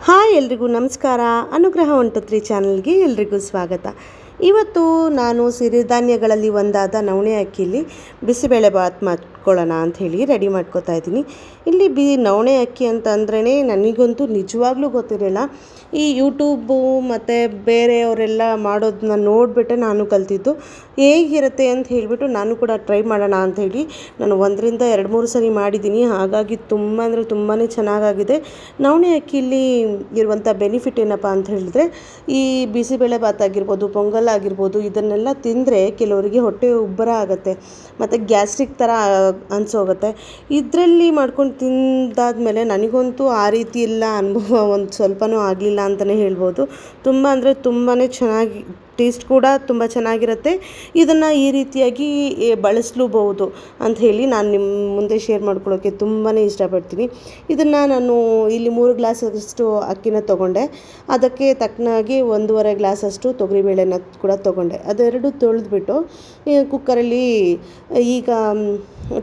Hi ಎಲ್ರಿಗೂ ನಮಸ್ಕಾರ. ಅನುಗ್ರಹ 123 ಚಾನಲ್ಗೆ ಎಲ್ರಿಗೂ ಸ್ವಾಗತ. ಇವತ್ತು ನಾನು ಸಿರಿಧಾನ್ಯಗಳಲ್ಲಿ ಒಂದಾದ ನವಣೆ ಅಕ್ಕಿಲಿ ಬಿಸಿಬೇಳೆ ಬಾತ್ ಮಾಡ್ಕೊಳ್ಳೋಣ ಅಂಥೇಳಿ ರೆಡಿ ಮಾಡ್ಕೋತಾ ಇದ್ದೀನಿ. ಇಲ್ಲಿ ನವಣೆ ಅಕ್ಕಿ ಅಂತಂದ್ರೇ ನನಗಂತೂ ನಿಜವಾಗ್ಲೂ ಗೊತ್ತಿರಲಿಲ್ಲ. ಈ ಯೂಟ್ಯೂಬು ಮತ್ತು ಬೇರೆಯವರೆಲ್ಲ ಮಾಡೋದನ್ನ ನೋಡಿಬಿಟ್ಟೆ ನಾನು ಕಲ್ತಿದ್ದು. ಹೇಗಿರುತ್ತೆ ಅಂತ ಹೇಳಿಬಿಟ್ಟು ನಾನು ಕೂಡ ಟ್ರೈ ಮಾಡೋಣ ಅಂಥೇಳಿ ನಾನು 1-2-3 ಸರಿ ಮಾಡಿದ್ದೀನಿ. ಹಾಗಾಗಿ ತುಂಬ ಅಂದರೆ ತುಂಬಾ ಚೆನ್ನಾಗಾಗಿದೆ. ನವಣೆ ಅಕ್ಕಿಲಿ ಇರುವಂಥ ಬೆನಿಫಿಟ್ ಏನಪ್ಪ ಅಂತ ಹೇಳಿದ್ರೆ, ಈ ಬಿಸಿಬೇಳೆ ಬಾತ್ ಆಗಿರ್ಬೋದು, ಪೊಂಗಲ್ ಆಗಿರ್ಬೋದು, ಇದನ್ನೆಲ್ಲ ತಿಂದರೆ ಕೆಲವರಿಗೆ ಹೊಟ್ಟೆ ಉಬ್ಬರ ಆಗುತ್ತೆ ಮತ್ತು ಗ್ಯಾಸ್ಟ್ರಿಕ್ ಥರ ಅನಿಸೋಗುತ್ತೆ. ಇದರಲ್ಲಿ ಮಾಡ್ಕೊಂಡು ತಿಂದಾದ್ಮೇಲೆ ನನಗಂತೂ ಆ ರೀತಿ ಎಲ್ಲ ಅನುಭವ ಒಂದು ಸ್ವಲ್ಪನೂ ಆಗಲಿಲ್ಲ ಅಂತಲೇ ಹೇಳ್ಬೋದು. ತುಂಬ ಅಂದರೆ ತುಂಬಾ ಚೆನ್ನಾಗಿ, ಟೇಸ್ಟ್ ಕೂಡ ತುಂಬ ಚೆನ್ನಾಗಿರುತ್ತೆ. ಇದನ್ನು ಈ ರೀತಿಯಾಗಿ ಬಳಸಲೂಬಹುದು ಅಂಥೇಳಿ ನಾನು ನಿಮ್ಮ ಮುಂದೆ ಶೇರ್ ಮಾಡ್ಕೊಳ್ಳೋಕ್ಕೆ ತುಂಬಾ ಇಷ್ಟಪಡ್ತೀನಿ. ಇದನ್ನು ನಾನು ಇಲ್ಲಿ 3 ಗ್ಲಾಸಷ್ಟು ಅಕ್ಕಿನ ತೊಗೊಂಡೆ. ಅದಕ್ಕೆ ತಕ್ಕನಾಗಿ 1.5 ಗ್ಲಾಸಷ್ಟು ತೊಗರಿಬೇಳೆನ ಕೂಡ ತೊಗೊಂಡೆ. ಅದೆರಡು ತೊಳೆದ್ಬಿಟ್ಟು ಕುಕ್ಕರಲ್ಲಿ ಈಗ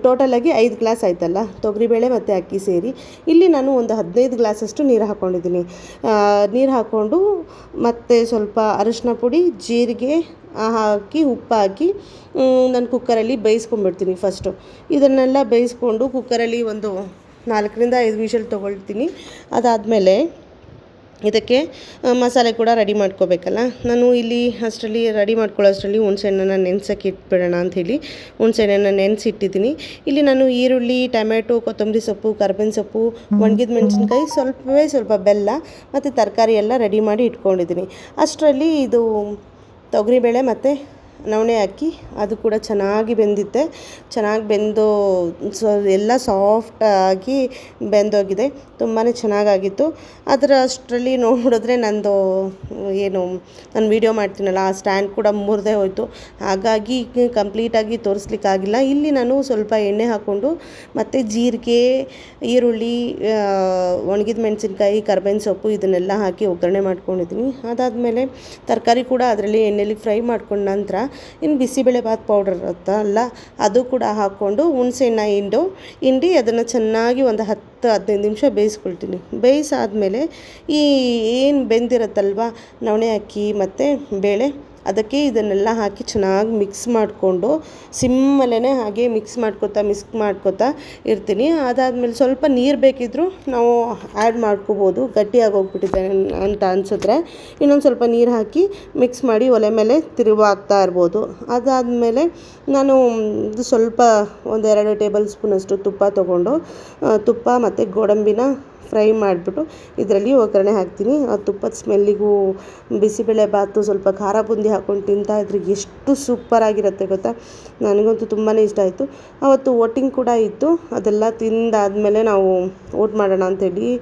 ಟೋಟಲಾಗಿ 5 ಗ್ಲಾಸ್ ಆಯ್ತಲ್ಲ ತೊಗರಿಬೇಳೆ ಮತ್ತು ಅಕ್ಕಿ ಸೇರಿ, ಇಲ್ಲಿ ನಾನು ಒಂದು 15 ಗ್ಲಾಸಷ್ಟು ನೀರು ಹಾಕ್ಕೊಂಡಿದ್ದೀನಿ. ನೀರು ಹಾಕ್ಕೊಂಡು ಮತ್ತು ಸ್ವಲ್ಪ ಅರಿಶಿನ ಪುಡಿ, ಜೀರಿಗೆ ಹಾಕಿ, ಉಪ್ಪು ಹಾಕಿ ನಾನು ಕುಕ್ಕರಲ್ಲಿ ಬೇಯಿಸ್ಕೊಂಡ್ಬಿಡ್ತೀನಿ. ಫಸ್ಟು ಇದನ್ನೆಲ್ಲ ಬೇಯಿಸ್ಕೊಂಡು ಕುಕ್ಕರಲ್ಲಿ ಒಂದು 4-5 ವಿಷಲ್ ತೊಗೊಳ್ತೀನಿ. ಅದಾದಮೇಲೆ ಇದಕ್ಕೆ ಮಸಾಲೆ ಕೂಡ ರೆಡಿ ಮಾಡ್ಕೋಬೇಕಲ್ಲ. ನಾನು ಇಲ್ಲಿ ಅಷ್ಟರಲ್ಲಿ ರೆಡಿ ಮಾಡ್ಕೊಳ್ಳೋಷ್ಟರಲ್ಲಿ ಹುಣಸೆಹಣ್ಣನ್ನು ನೆನೆಸೋಕ್ಕೆ ಇಟ್ಬಿಡೋಣ ಅಂಥೇಳಿ ಹುಣಸೆಹಣ್ಣನ್ನು ನೆನೆಸಿಟ್ಟಿದ್ದೀನಿ. ಇಲ್ಲಿ ನಾನು ಈರುಳ್ಳಿ, ಟೊಮೆಟೊ, ಕೊತ್ತಂಬರಿ ಸೊಪ್ಪು, ಕರ್ಬೇವಿನ ಸೊಪ್ಪು, ಒಣಗಿದ ಮೆಣಸಿನ್ಕಾಯಿ, ಸ್ವಲ್ಪ ಬೆಲ್ಲ ಮತ್ತು ತರಕಾರಿ ಎಲ್ಲ ರೆಡಿ ಮಾಡಿ ಇಟ್ಕೊಂಡಿದ್ದೀನಿ. ಅಷ್ಟರಲ್ಲಿ ಇದು ತೊಗರಿಬೇಳೆ ಮತ್ತು ನವಣೆ ಅಕ್ಕಿ ಅದು ಕೂಡ ಚೆನ್ನಾಗಿ ಬೆಂದಿತ್ತೆ. ಚೆನ್ನಾಗಿ ಬೆಂದು ಎಲ್ಲ ಸಾಫ್ಟಾಗಿ ಬೆಂದೋಗಿದೆ. ತುಂಬಾ ಚೆನ್ನಾಗಾಗಿತ್ತು. ಅದರ ಅಷ್ಟರಲ್ಲಿ ನೋಡಿದ್ರೆ ನಾನು ವೀಡಿಯೋ ಮಾಡ್ತೀನಲ್ಲ, ಆ ಸ್ಟ್ಯಾಂಡ್ ಕೂಡ ಮುರಿದೇ ಹೋಯಿತು. ಹಾಗಾಗಿ ಕಂಪ್ಲೀಟಾಗಿ ತೋರಿಸ್ಲಿಕ್ಕಾಗಿಲ್ಲ. ಇಲ್ಲಿ ನಾನು ಸ್ವಲ್ಪ ಎಣ್ಣೆ ಹಾಕ್ಕೊಂಡು ಮತ್ತು ಜೀರಿಗೆ, ಈರುಳ್ಳಿ, ಒಣಗಿದ ಮೆಣಸಿನ್ಕಾಯಿ, ಕರ್ಬೇವಿನ ಸೊಪ್ಪು ಇದನ್ನೆಲ್ಲ ಹಾಕಿ ಒಗ್ಗರಣೆ ಮಾಡ್ಕೊಂಡಿದ್ದೀನಿ. ಅದಾದಮೇಲೆ ತರಕಾರಿ ಕೂಡ ಅದರಲ್ಲಿ ಎಣ್ಣೆಲಿ ಫ್ರೈ ಮಾಡ್ಕೊಂಡ ನಂತರ ಇನ್ನು ಬಿಸಿಬೇಳೆ ಬಾತ್ ಪೌಡರ್ ಇರುತ್ತಲ್ಲ, ಅದು ಕೂಡ ಹಾಕ್ಕೊಂಡು ಹುಣಸೆಹಣ್ಣ ಹಿಂಡಿ ಅದನ್ನು ಚೆನ್ನಾಗಿ ಒಂದು 10-15 ನಿಮಿಷ ಬೇಯಿಸ್ಕೊಳ್ತೀನಿ. ಬೇಯಿಸಾದ್ಮೇಲೆ ಈ ಏನು ಬೆಂದಿರುತ್ತಲ್ವ ನವಣೆ ಅಕ್ಕಿ ಮತ್ತು ಬೇಳೆ, ಅದಕ್ಕೆ ಇದನ್ನೆಲ್ಲ ಹಾಕಿ ಚೆನ್ನಾಗಿ ಮಿಕ್ಸ್ ಮಾಡಿಕೊಂಡು ಸಿಮ್ಮಲ್ಲೇ ಹಾಗೆ ಮಿಕ್ಸ್ ಮಾಡ್ಕೊತಾ ಇರ್ತೀನಿ. ಅದಾದಮೇಲೆ ಸ್ವಲ್ಪ ನೀರು ಬೇಕಿದ್ದರೂ ನಾವು ಆ್ಯಡ್ ಮಾಡ್ಕೋಬೋದು. ಗಟ್ಟಿಯಾಗಿ ಹೋಗ್ಬಿಟ್ಟಿದೆ ಅಂತ ಅನಿಸಿದ್ರೆ ಇನ್ನೊಂದು ಸ್ವಲ್ಪ ನೀರು ಹಾಕಿ ಮಿಕ್ಸ್ ಮಾಡಿ ಒಲೆ ಮೇಲೆ ತಿರುವಾಗ್ತಾ ಇರ್ಬೋದು. ಅದಾದಮೇಲೆ ನಾನು ಸ್ವಲ್ಪ 1-2 ಟೇಬಲ್ ಸ್ಪೂನಷ್ಟು ತುಪ್ಪ ತೊಗೊಂಡು ತುಪ್ಪ ಮತ್ತು ಗೋಡಂಬಿನ ಫ್ರೈ ಮಾಡಿಬಿಟ್ಟು ಇದರಲ್ಲಿ ಒಗ್ಗರಣೆ ಹಾಕ್ತೀನಿ. ಆ ತುಪ್ಪದ ಸ್ಮೆಲ್ಲಿಗೂ ಬಿಸಿಬೇಳೆ ಬಾತು ಸ್ವಲ್ಪ ಖಾರ ಬುಂದಿ ಹಾಕ್ಕೊಂಡು ತಿಂತಾಯಿದ್ರೆ ಎಷ್ಟು ಸೂಪರಾಗಿರುತ್ತೆ ಗೊತ್ತಾ. ನನಗಂತೂ ತುಂಬಾ ಇಷ್ಟ ಆಯಿತು. ಅವತ್ತು ವೋಟಿಂಗ್ ಕೂಡ ಇತ್ತು. ಅದೆಲ್ಲ ತಿಂದಾದಮೇಲೆ ನಾವು ವೋಟ್ ಮಾಡೋಣ ಅಂಥೇಳಿ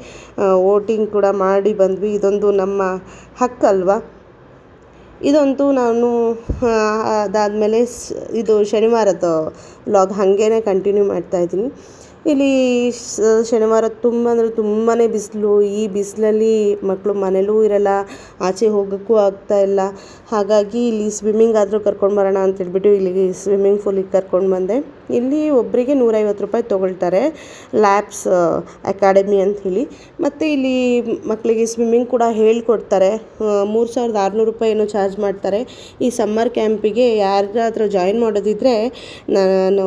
ವೋಟಿಂಗ್ ಕೂಡ ಮಾಡಿ ಬಂದ್ವಿ. ಇದೊಂದು ನಮ್ಮ ಹಕ್ಕಲ್ವಾ. ಇದಂತೂ ನಾನು ಅದಾದಮೇಲೆ ಇದು ಶನಿವಾರದ ವ್ಲಾಗ್ ಹಾಗೇ ಕಂಟಿನ್ಯೂ ಮಾಡ್ತಾಯಿದ್ದೀನಿ. ಇಲ್ಲಿ ಶನಿವಾರ ತುಂಬ ಅಂದರೆ ತುಂಬಾ ಬಿಸಿಲು. ಈ ಬಿಸಿಲಲ್ಲಿ ಮಕ್ಕಳು ಮನೇಲೂ ಇರಲ್ಲ, ಆಚೆ ಹೋಗೋಕ್ಕೂ ಆಗ್ತಾಯಿಲ್ಲ. ಹಾಗಾಗಿ ಇಲ್ಲಿ ಸ್ವಿಮ್ಮಿಂಗ್ ಆದರೂ ಕರ್ಕೊಂಡು ಬರೋಣ ಅಂತೇಳ್ಬಿಟ್ಟು ಇಲ್ಲಿಗೆ ಸ್ವಿಮ್ಮಿಂಗ್ ಪೂಲಿಗೆ ಕರ್ಕೊಂಡು ಬಂದೆ. ಇಲ್ಲಿ ಒಬ್ಬರಿಗೆ 150 ರೂಪಾಯಿ ತೊಗೊಳ್ತಾರೆ, ಲ್ಯಾಬ್ಸ್ ಅಕಾಡೆಮಿ ಅಂಥೇಳಿ. ಮತ್ತು ಇಲ್ಲಿ ಮಕ್ಕಳಿಗೆ ಸ್ವಿಮ್ಮಿಂಗ್ ಕೂಡ ಹೇಳ್ಕೊಡ್ತಾರೆ. 3600 ರೂಪಾಯಿ ಏನೋ ಚಾರ್ಜ್ ಮಾಡ್ತಾರೆ. ಈ ಸಮ್ಮರ್ ಕ್ಯಾಂಪಿಗೆ ಯಾರಾದರೂ ಜಾಯಿನ್ ಮಾಡೋದಿದ್ದರೆ ನಾನು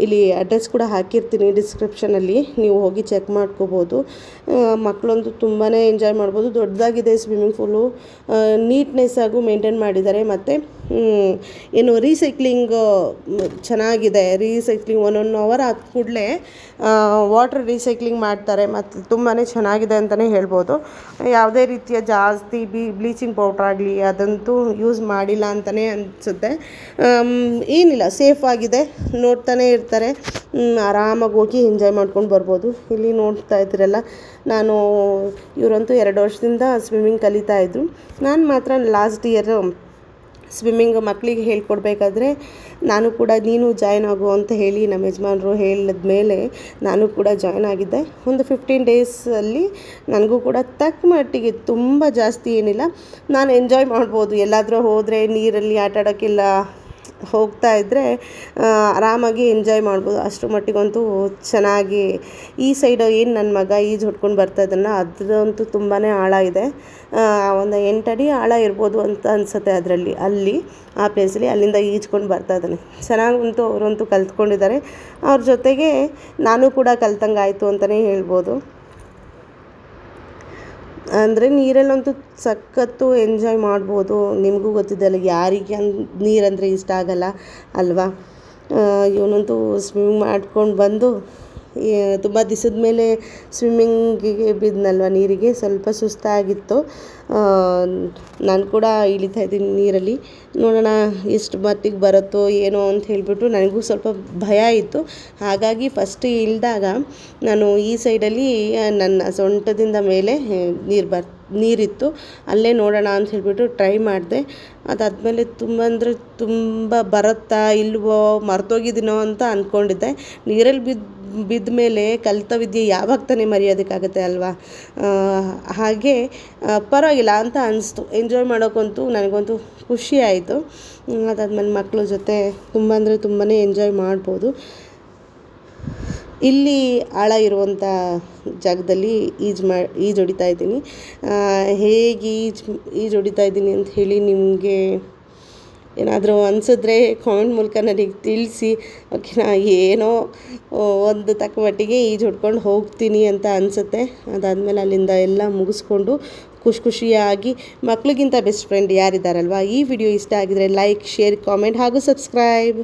ಇಲ್ಲಿ ಅಡ್ರೆಸ್ ಕೂಡ ಹಾಕಿರ್ತೀನಿ ಡಿಸ್ಕ್ರಿಪ್ಷನಲ್ಲಿ, ನೀವು ಹೋಗಿ ಚೆಕ್ ಮಾಡ್ಕೋಬೋದು. ಮಕ್ಕಳಂತೂ ತುಂಬಾ ಎಂಜಾಯ್ ಮಾಡ್ಬೋದು. ದೊಡ್ಡದಾಗಿದೆ ಸ್ವಿಮ್ಮಿಂಗ್ ಪೂಲು, ನೀಟ್ನೆಸ್ಸಾಗೂ ಮೇಂಟೈನ್ ಮಾಡಿದ್ದಾರೆ. ಮತ್ತು ಏನು ರೀಸೈಕ್ಲಿಂಗ್ ಚೆನ್ನಾಗಿದೆ. ರೀಸೈಕ್ಲಿಂಗ್ 1 ಅವರ್ ಆದ ಕೂಡಲೇ ವಾಟರ್ ರೀಸೈಕ್ಲಿಂಗ್ ಮಾಡ್ತಾರೆ. ಮತ್ತು ತುಂಬಾ ಚೆನ್ನಾಗಿದೆ ಅಂತಲೇ ಹೇಳ್ಬೋದು. ಯಾವುದೇ ರೀತಿಯ ಜಾಸ್ತಿ ಬ್ಲೀಚಿಂಗ್ ಪೌಡ್ರ್ ಆಗಲಿ ಅದಂತೂ ಯೂಸ್ ಮಾಡಿಲ್ಲ ಅಂತಲೇ ಅನಿಸುತ್ತೆ. ಏನಿಲ್ಲ, ಸೇಫ್ ಆಗಿದೆ. ನೋಡ್ತಾನೆ ಇರ್ತಾರೆ, ಆರಾಮಾಗಿ ಹೋಗಿ ಎಂಜಾಯ್ ಮಾಡ್ಕೊಂಡು ಬರ್ಬೋದು. ಇಲ್ಲಿ ನೋಡ್ತಾ ಇದ್ದೀರಲ್ಲ, ಇವರಂತೂ 2 ವರ್ಷದಿಂದ ಸ್ವಿಮ್ಮಿಂಗ್ ಕಲಿತಾಯಿದ್ರು. ನಾನು ಮಾತ್ರ ಲಾಸ್ಟ್ ಇಯರ್ ಸ್ವಿಮ್ಮಿಂಗ್ ಮಕ್ಕಳಿಗೆ ಹೇಳ್ಕೊಡ್ಬೇಕಾದ್ರೆ ನಾನು ಕೂಡ ನೀನು ಜಾಯ್ನ್ ಆಗು ಅಂತ ಹೇಳಿ ನಮ್ಮ ಯಜಮಾನರು ಹೇಳಿದ ಮೇಲೆ ನಾನು ಕೂಡ ಜಾಯ್ನ್ ಆಗಿದ್ದೆ. ಒಂದು 15 ಡೇಸಲ್ಲಿ ನನಗೂ ಕೂಡ ತಕ್ಕ ಮಟ್ಟಿಗೆ, ತುಂಬ ಜಾಸ್ತಿ ಏನಿಲ್ಲ, ನಾನು ಎಂಜಾಯ್ ಮಾಡ್ಬೋದು. ಎಲ್ಲಾದರೂ ಹೋದರೆ ನೀರಲ್ಲಿ ಆಟ ಆಡೋಕ್ಕೆಲ್ಲ ಹೋಗ್ತಾ ಇದ್ದರೆ ಆರಾಮಾಗಿ ಎಂಜಾಯ್ ಮಾಡ್ಬೋದು. ಅಷ್ಟರ ಮಟ್ಟಿಗಂತೂ ಚೆನ್ನಾಗಿ ಈ ಸೈಡು ಏನು ನನ್ನ ಮಗ ಈಜು ಹೊಡ್ಕೊಂಡು ಬರ್ತಾ ಇದ್ದಾನಲ್ಲ ಅದಂತೂ ತುಂಬಾ ಆಳ ಇದೆ. ಒಂದು 8 ಅಡಿ ಆಳ ಇರ್ಬೋದು ಅಂತ ಅನಿಸುತ್ತೆ ಅಲ್ಲಿ ಆ ಪ್ಲೇಸಲ್ಲಿ. ಅಲ್ಲಿಂದ ಈಜ್ಕೊಂಡು ಬರ್ತಾ ಇದ್ದಾನೆ. ಚೆನ್ನಾಗಂತೂ ಅವರಂತೂ ಕಲ್ತ್ಕೊಂಡಿದ್ದಾರೆ. ಅವ್ರ ಜೊತೆಗೆ ನಾನು ಕೂಡ ಕಲ್ತಂಗಾಯಿತು ಅಂತಲೇ ಹೇಳ್ಬೋದು. ಅಂದರೆ ನೀರಲ್ಲಂತೂ ಸಖತ್ತು ಎಂಜಾಯ್ ಮಾಡ್ಬೋದು. ನಿಮಗೂ ಗೊತ್ತಿದೆಯಲ್ಲ ಯಾರಿಗೆ ನೀರಂದರೆ ಇಷ್ಟ ಆಗಲ್ಲ ಅಲ್ವಾ. ಇವನಂತೂ ಸ್ವಿಮ್ಮಿಂಗ್ ಮಾಡ್ಕೊಂಡು ಬಂದು ತುಂಬ ದಿವಸದ ಮೇಲೆ ಸ್ವಿಮ್ಮಿಂಗಿಗೆ ಬಿದ್ದನಲ್ವ ನೀರಿಗೆ, ಸ್ವಲ್ಪ ಸುಸ್ತಾಗಿತ್ತು. ನಾನು ಕೂಡ ಇಳಿತಾ ಇದ್ದೀನಿ ನೀರಲ್ಲಿ. ನೋಡೋಣ ಎಷ್ಟು ಮಟ್ಟಿಗೆ ಬರುತ್ತೋ ಏನೋ ಅಂತ ಹೇಳಿಬಿಟ್ಟು ನನಗೂ ಸ್ವಲ್ಪ ಭಯ ಇತ್ತು. ಹಾಗಾಗಿ ಫಸ್ಟ್ ಇಳಿದಾಗ ನಾನು ಈ ಸೈಡಲ್ಲಿ ನನ್ನ ಸೊಂಟದಿಂದ ಮೇಲೆ ನೀರಿತ್ತು, ಅಲ್ಲೇ ನೋಡೋಣ ಅಂತ ಹೇಳಿಬಿಟ್ಟು ಟ್ರೈ ಮಾಡಿದೆ. ಅದಾದಮೇಲೆ ತುಂಬ ಅಂದರೆ ತುಂಬ ಬರುತ್ತಾ ಇಲ್ವೋ ಮರ್ತೋಗಿದ್ದೀನೋ ಅಂತ ಅಂದ್ಕೊಂಡಿದ್ದೆ. ನೀರಲ್ಲಿ ಬಿದ್ದ ಮೇಲೆ ಕಲಿತ ವಿದ್ಯೆ ಯಾವಾಗ ತಾನೇ ಮರೆಯೋದಕ್ಕಾಗತ್ತೆ ಅಲ್ವಾ. ಹಾಗೆ ಪರವಾಗಿಲ್ಲ ಅಂತ ಅನಿಸ್ತು. ಎಂಜಾಯ್ ಮಾಡೋಕ್ಕಂತೂ ನನಗಂತೂ ಖುಷಿ ಆಯಿತು. ಅದಾದಮೇಲೆ ಮಕ್ಕಳ ಜೊತೆ ತುಂಬ ಅಂದರೆ ತುಂಬಾ ಎಂಜಾಯ್ ಮಾಡ್ಬೋದು. ಇಲ್ಲಿ ಆಳ ಇರುವಂಥ ಜಾಗದಲ್ಲಿ ಈಜು ಹೊಡಿತಾ ಇದ್ದೀನಿ. ಹೇಗೆ ಈಜು ಹೊಡಿತಾ ಇದ್ದೀನಿ ಅಂತ ಹೇಳಿ ನಿಮಗೆ ಏನಾದರೂ ಅನಿಸಿದ್ರೆ ಕಾಮೆಂಟ್ ಮೂಲಕ ನನಗೆ ತಿಳಿಸಿ. ಓಕೆನಾ. ಏನೋ ಒಂದು ತಕ್ಕ ಮಟ್ಟಿಗೆ ಈಜು ಹೊಡ್ಕೊಂಡು ಹೋಗ್ತೀನಿ ಅಂತ ಅನಿಸುತ್ತೆ. ಅದಾದಮೇಲೆ ಅಲ್ಲಿಂದ ಎಲ್ಲ ಮುಗಿಸ್ಕೊಂಡು ಖುಷಿಯಾಗಿ ಮಕ್ಕಳಿಗಿಂತ ಬೆಸ್ಟ್ ಫ್ರೆಂಡ್ ಯಾರಿದ್ದಾರಲ್ವ. ಈ ವಿಡಿಯೋ ಇಷ್ಟ ಆಗಿದರೆ ಲೈಕ್, ಶೇರ್, ಕಾಮೆಂಟ್ ಹಾಗೂ ಸಬ್ಸ್ಕ್ರೈಬ್.